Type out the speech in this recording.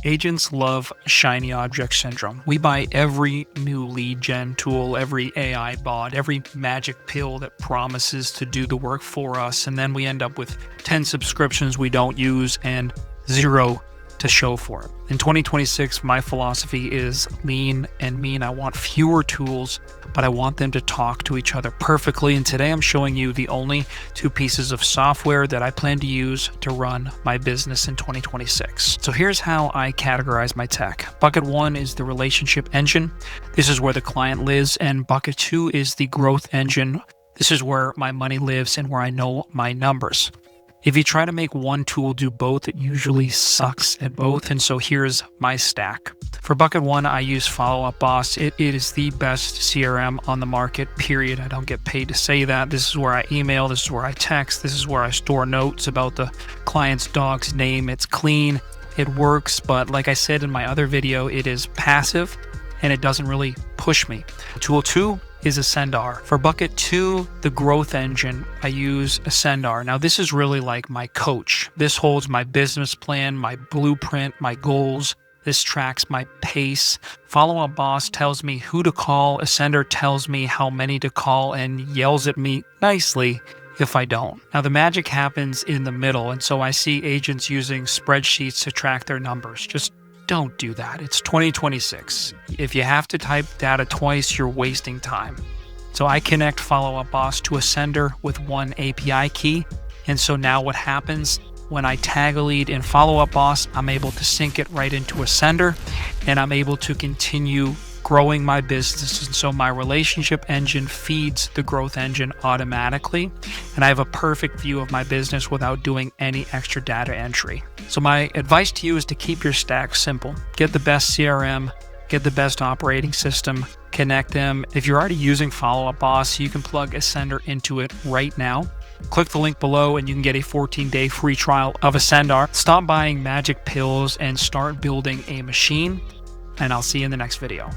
Agents love shiny object syndrome. We buy every new lead gen tool, every AI bot, every magic pill that promises to do the work for us, and then we end up with 10 subscriptions we don't use and 0 to show for it. In 2026, my philosophy is lean and mean. I want fewer tools, but I want them to talk to each other perfectly. And today I'm showing you the only 2 pieces of software that I plan to use to run my business in 2026. So here's how I categorize my tech. Bucket 1 is the relationship engine. This is where the client lives. And bucket 2 is the growth engine. This is where my money lives and where I know my numbers. If you try to make one tool do both, it usually sucks at both. And so here's my stack. For bucket 1, I use Follow Up Boss. It is the best CRM on the market, period. I don't get paid to say that. This is where I email. This is where I text. This is where I store notes about the client's dog's name. It's clean. It works. But like I said in my other video, it is passive and it doesn't really push me. Tool 2 is AscendR. For bucket 2, the growth engine, I use AscendR. Now this is really like my coach. This holds my business plan, my blueprint, my goals. This tracks my pace. Follow Up Boss tells me who to call. AscendR tells me how many to call and yells at me nicely if I don't. Now the magic happens in the middle, and so I see agents using spreadsheets to track their numbers. Just don't do that. It's 2026. If you have to type data twice, you're wasting time. So I connect Follow Up Boss to AscendR with one API key. And so now what happens when I tag a lead in Follow Up Boss, I'm able to sync it right into AscendR and I'm able to continue growing my business. And so my relationship engine feeds the growth engine automatically. And I have a perfect view of my business without doing any extra data entry. So my advice to you is to keep your stack simple. Get the best CRM, get the best operating system, connect them. If you're already using Follow Up Boss, you can plug AscendR into it right now. Click the link below and you can get a 14-day free trial of AscendR. Stop buying magic pills and start building a machine. And I'll see you in the next video.